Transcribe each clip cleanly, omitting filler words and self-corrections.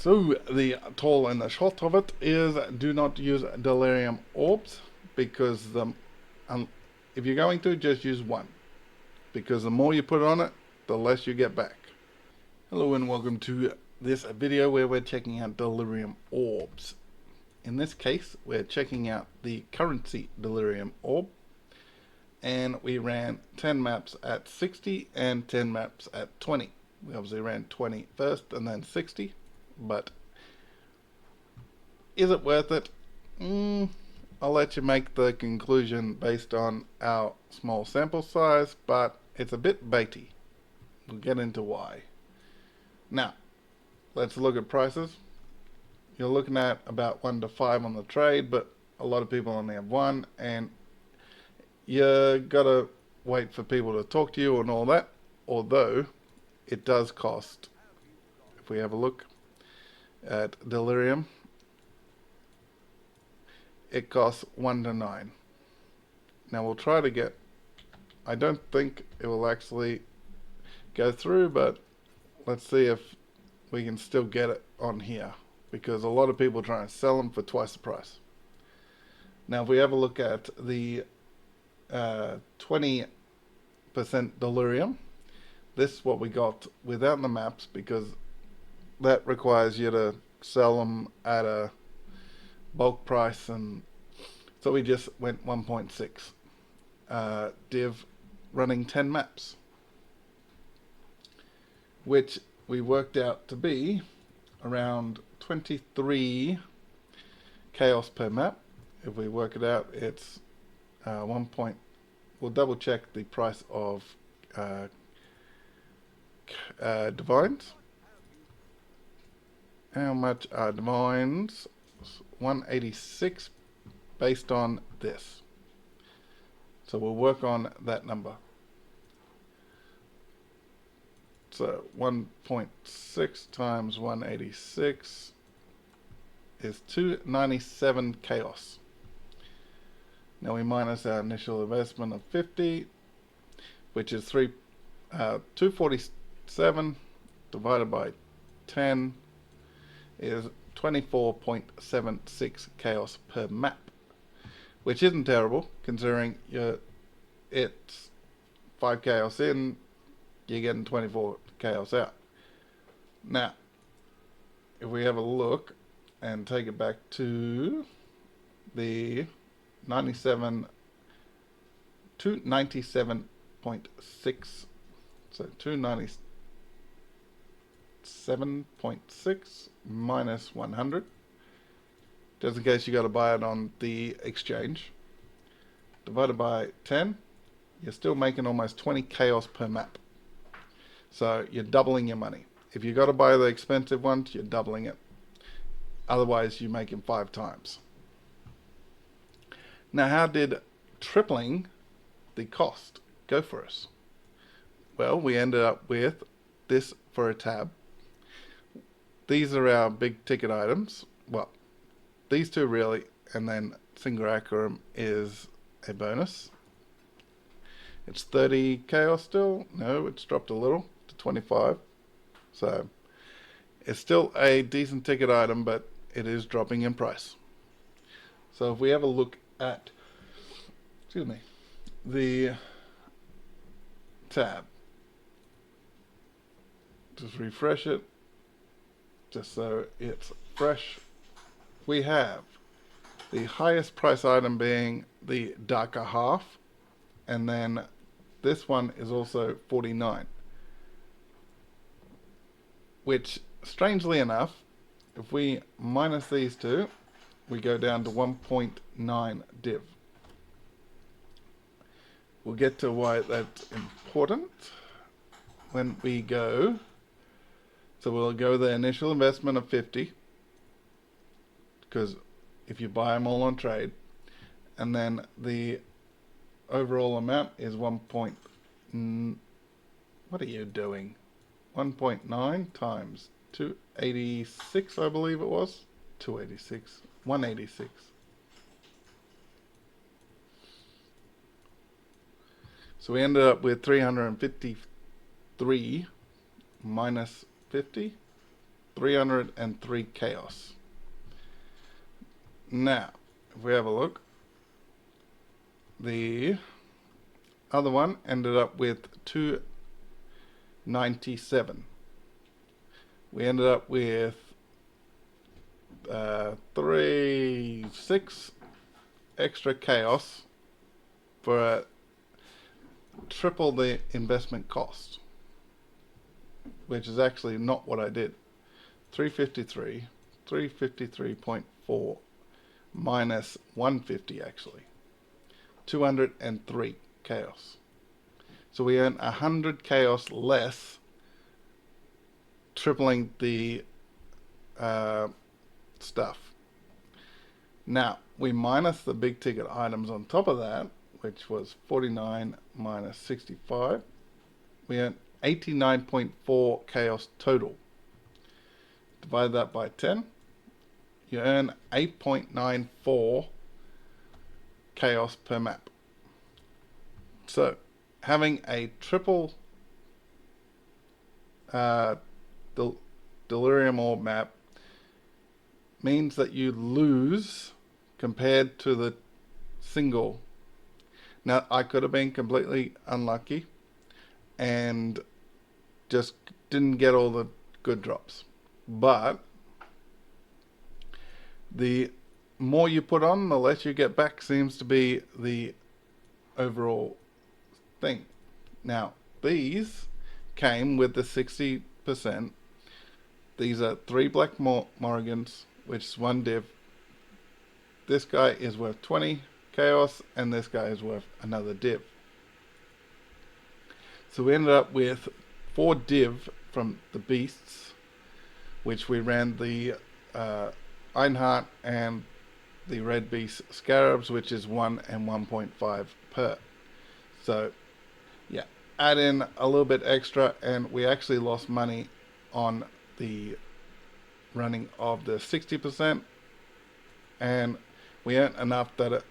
So the tall and the short of it is, do not use delirium orbs, because if you're going to, just use one, because the more you put on it, the less you get back. Hello and welcome to this video where we're checking out delirium orbs. In this case, we're checking out the currency delirium orb, and we ran 10 maps at 60 and 10 maps at 20. We obviously ran 20 first and then 60, but is it worth it? I'll let you make the conclusion based on our small sample size, but it's a bit baity. We'll get into why. Now, let's look at prices. You're looking at about 1 to 5 on the trade, but a lot of people only have 1, and you gotta wait for people to talk to you and all that, although it does cost. If we have a look at Delirium, it costs 1 to 9. Now we'll try to get, I don't think it will actually go through, but let's see if we can still get it on here, because a lot of people try and sell them for twice the price. Now if we have a look at the 20% Delirium, this is what we got without the maps, because that requires you to sell them at a bulk price, and so we just went 1.6 div running 10 maps, which we worked out to be around 23 chaos per map. If we work it out, it's we'll double check the price of divines. How much are divines? 186 based on this. So we'll work on that number. So 1.6 times 186 is 297 chaos. Now we minus our initial investment of 50, which is 247 divided by 10 is 24.76 chaos per map, which isn't terrible considering it's 5 chaos in, you're getting 24 chaos out. Now, if we have a look and take it back to the 297.6, so 297.6 minus 100, just in case you got to buy it on the exchange, divided by 10, you're still making almost 20 chaos per map. So you're doubling your money. If you got to buy the expensive ones, you're doubling it. Otherwise, you're making 5 times. Now, how did tripling the cost go for us? Well, we ended up with this for a tab. These are our big ticket items. Well, these two really, and then Single is a bonus. It's 30 chaos still. No, it's dropped a little to 25. So it's still a decent ticket item, but it is dropping in price. So if we have a look at, the tab, just refresh it, just so it's fresh. We have the highest price item being the darker half, and then this one is also 49, which strangely enough, if we minus these two, we go down to 1.9 div. We'll get to why that's important when we go. So we'll go the initial investment of 50, because if you buy them all on trade, and then the overall amount is 1. What are you doing? 1.9 times 286, I believe it was. 286, 186. So we ended up with 353 minus 50 303 chaos. Now, if we have a look, the other one ended up with 297. We ended up with 6 extra chaos for triple the investment cost, which is actually not what I did. 353.4 minus 150 actually. 203 chaos. So we earn 100 chaos less, tripling the stuff. Now, we minus the big ticket items on top of that, which was 49 minus 65. We earn 89.4 chaos total. Divide that by 10. You earn 8.94 chaos per map. So, having a triple Delirium orb map means that you lose compared to the single. Now, I could have been completely unlucky and just didn't get all the good drops, but the more you put on, the less you get back seems to be the overall thing. Now, these came with the 60%. These are 3 black Morrigans, which is 1 div. This guy is worth 20 chaos, and this guy is worth another div. So we ended up with 4 div from the beasts, which we ran the Einhart and the red beast scarabs, which is 1 and 1.5 per. So yeah, add in a little bit extra, and we actually lost money on the running of the 60%, and we earned enough that it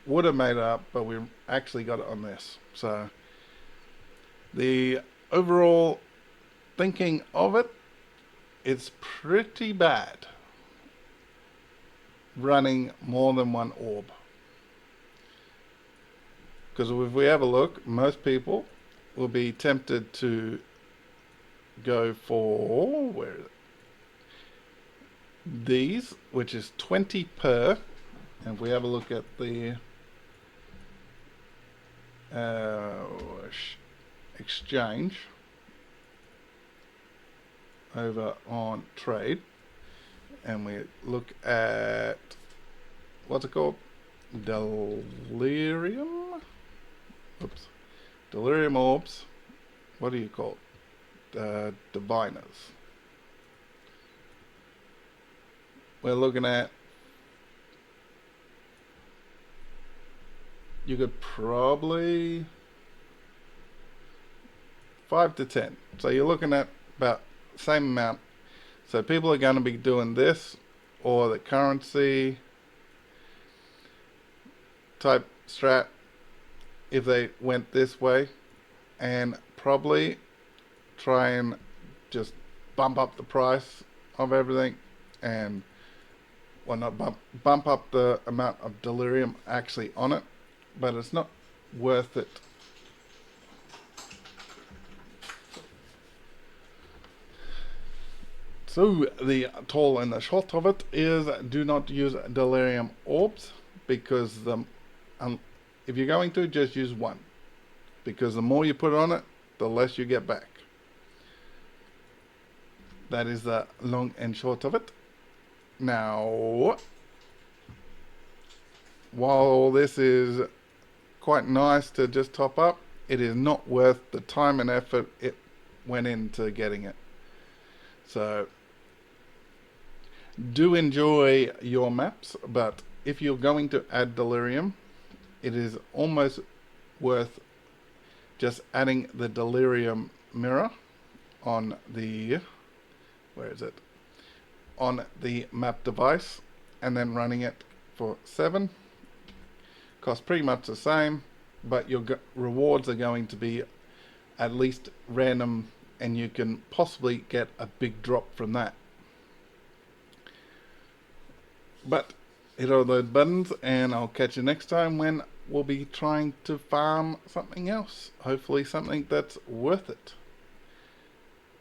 would have made it up, but we actually got it on this. So the overall thinking of it, it's pretty bad running more than 1 orb. Because if we have a look, most people will be tempted to go for, where is it? These, which is 20 per. And if we have a look at the exchange over on trade, and we look at, what's it called? Delirium? Oops. Delirium orbs. What do you call it? Diviners. We're looking at, you could probably 5 to 10. So you're looking at about the same amount. So people are going to be doing this or the currency type strat if they went this way, and probably try and just bump up the price of everything, and well, not bump up the amount of Delirium actually on it, but it's not worth it. So the tall and the short of it is, do not use Delirium orbs, because if you're going to, just use 1, because the more you put on it, the less you get back. That is the long and short of it. Now, while this is quite nice to just top up, it is not worth the time and effort it went into getting it. So do enjoy your maps, but if you're going to add Delirium, it is almost worth just adding the Delirium mirror on the, where is it? On the map device, and then running it for 7. Costs pretty much the same, but your rewards are going to be at least random and you can possibly get a big drop from that. But hit all those buttons, and I'll catch you next time when we'll be trying to farm something else. Hopefully something that's worth it.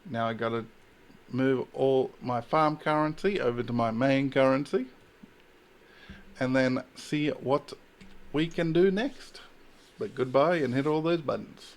Now I gotta move all my farm currency over to my main currency, and then see what we can do next. But goodbye, and hit all those buttons.